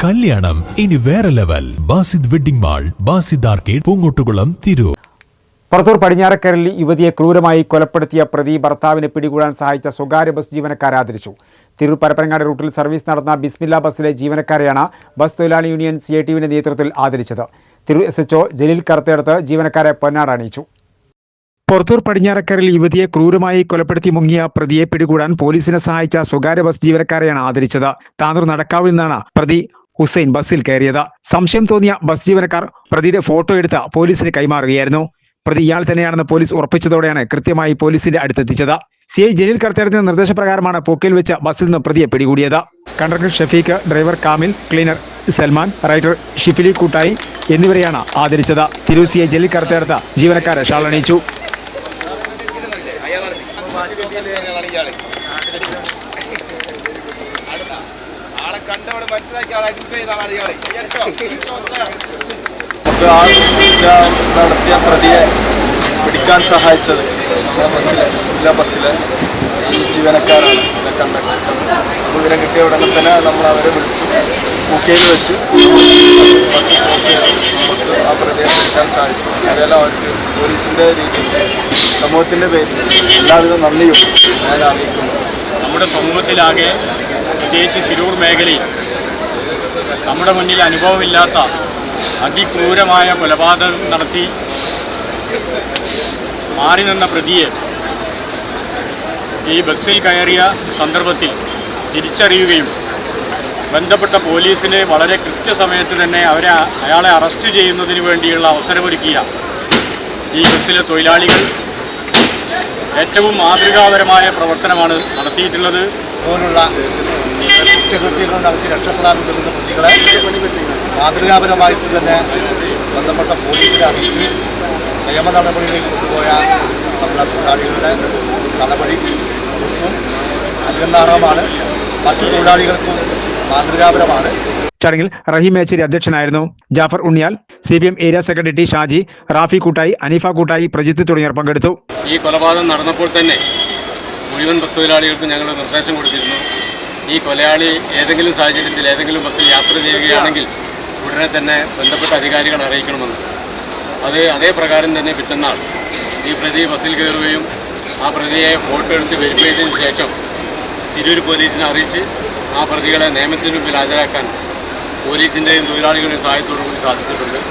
കല്യാണം ഇനി വേറെ level. Basid wedding mall, Basid arcade, Poongottukulam, Tirur. Parathur പടിഞ്ഞാറക്കരയിൽ യുവതിയെ ക്രൂരമായി കൊലപ്പെടുത്തിയ പ്രതി ഭർത്താവിനെ പിടികൂടാൻ സഹായിച്ച സ്വകാര്യ ബസ് ജീവനക്കാരെ ആദരിച്ചു. തിരൂർ പരപ്പനങ്ങാടി റൂട്ടിൽ സർവീസ് നടന്ന ബിസ്മില്ല ബസ്സിലെ ജീവനക്കാരെയാണ് ബസ് തൊഴിലാളി യൂണിയൻ CITUവിന്റെ നേതൃത്വത്തിൽ ആദരിച്ചത്. തിരൂർ SHO ജലീൽ കറുത്തെടുത്ത് ജീവനക്കാരെ പൊന്നാട അണിയിച്ചു. പുറത്തൂർ പടിഞ്ഞാറക്കരയിൽ യുവതിയെ ക്രൂരമായി കൊലപ്പെടുത്തി മുങ്ങിയ പ്രതിയെ പിടികൂടാൻ പോലീസിനെ സഹായിച്ച സ്വകാര്യ ബസ് ജീവനക്കാരെയാണ് ആദരിച്ചത്. താനൂർ നടക്കാവിൽ നിന്നാണ് പ്രതി ഹുസൈൻ ബസ്സിൽ കയറിയത്. സംശയം തോന്നിയ ബസ് ജീവനക്കാർ പ്രതിയുടെ ഫോട്ടോ എടുത്ത് പോലീസിന് കൈമാറുകയായിരുന്നു. പ്രതി ഇയാൾ തന്നെയാണെന്ന് പോലീസ് ഉറപ്പിച്ചതോടെയാണ് കൃത്യമായി പോലീസിന്റെ അടുത്തെത്തിച്ചത്. CI ജലീൽ കറുത്തെടുത്തിന്റെ നിർദ്ദേശപ്രകാരമാണ് പൂക്കയിൽ വെച്ച് ബസ്സിൽ നിന്ന് പ്രതിയെ പിടികൂടിയത്. Conductor Shafeeq, driver Kamil, cleaner Salman, rider Shifili Koottayi എന്നിവരെയാണ് ആദരിച്ചത്. തിരൂർ CI ജലീൽ കറുത്തെടുത്ത് ജീവനക്കാരെ ഷാൾ അണിയിച്ചു. നടത്തിയ പ്രതിയെ പിടിക്കാൻ സഹായിച്ചത് നമ്മുടെ ബസ്സിലെ ബിസ്മില്ല ബസ്സിലെ ജീവനക്കാരാണ്. കണ്ടക്ടർ വിവരം കിട്ടിയ ഉടനെ തന്നെ നമ്മൾ അവരെ വിളിച്ചു പൂക്കയിൽ വെച്ച് ബസ് ക്രോസ് ചെയ്ത് നമുക്ക് ആ പ്രതിയെ പിടിക്കാൻ സാധിച്ചു. അതെല്ലാം അവർക്ക് പോലീസിൻ്റെ രീതിയിൽ സമൂഹത്തിൻ്റെ പേരിൽ എല്ലാവിധ നന്ദിയും ഞാൻ അറിയിക്കുന്നു. നമ്മുടെ സമൂഹത്തിലാകെ പ്രത്യേകിച്ച് തിരൂർ മേഖലയിൽ നമ്മുടെ മുന്നിൽ അനുഭവമില്ലാത്ത അതിക്രൂരമായ കൊലപാതകം നടത്തി മാറി നിന്ന പ്രതിയെ ഈ ബസ്സിൽ കയറിയ സന്ദർഭത്തിൽ തിരിച്ചറിയുകയും ബന്ധപ്പെട്ട പോലീസിന് വളരെ കൃത്യസമയത്ത് തന്നെ അയാളെ അറസ്റ്റ് ചെയ്യുന്നതിന് വേണ്ടിയുള്ള അവസരമൊരുക്കിയ ഈ ബസ്സിലെ തൊഴിലാളികൾ ഏറ്റവും മാതൃകാപരമായ പ്രവർത്തനമാണ് നടത്തിയിട്ടുള്ളത്. പോലുള്ള കുറ്റകൃത്യങ്ങൾ നടത്തി രക്ഷപ്പെടാൻ വരുന്ന പ്രതികളെ മാതൃകാപരമായിട്ട് തന്നെ ബന്ധപ്പെട്ട പോലീസിനെ അറിയിച്ച് നിയമ നടപടിയിലേക്ക് കൊണ്ടുപോയ നമ്മുടെ തൊഴിലാളികളുടെ നടപടി തീർത്തും അഭിനന്ദനമാണ്. മറ്റു തൊഴിലാളികൾക്കും മാതൃകാപരമാണ്. ചടങ്ങിൽ റഹീം മേച്ചേരി അധ്യക്ഷനായിരുന്നു. Jafar Unniyal, CPM area secretary T Shaji, Rafi കൂട്ടായി, അനീഫ കൂട്ടായി, പ്രജിത്ത് തുടങ്ങിയവർ പങ്കെടുത്തു. ഈ കൊലപാതകം നടന്നപ്പോൾ തന്നെ മുഴുവൻ ബസ് തൊഴിലാളികൾക്കും ഞങ്ങൾ നിർദ്ദേശം കൊടുത്തിരുന്നു. ഈ കൊലയാളി ഏതെങ്കിലും സാഹചര്യത്തിൽ ഏതെങ്കിലും ബസ്സിൽ യാത്ര ചെയ്യുകയാണെങ്കിൽ ഉടനെ തന്നെ ബന്ധപ്പെട്ട അധികാരികൾ അറിയിക്കണമെന്ന്. അതേ പ്രകാരം തന്നെ പിറ്റന്നാൾ ഈ പ്രതി ബസ്സിൽ കയറുകയും ആ പ്രതിയെ ഫോട്ടോ എടുത്ത് വെരിഫൈ ചെയ്തതിനു ശേഷം തിരൂർ പോലീസിനെ അറിയിച്ച് ആ പ്രതികളെ നിയമത്തിന് മുമ്പിൽ ഹാജരാക്കാൻ പോലീസിൻ്റെയും തൊഴിലാളികളുടെയും സഹായത്തോടു കൂടി സാധിച്ചിട്ടുണ്ട്.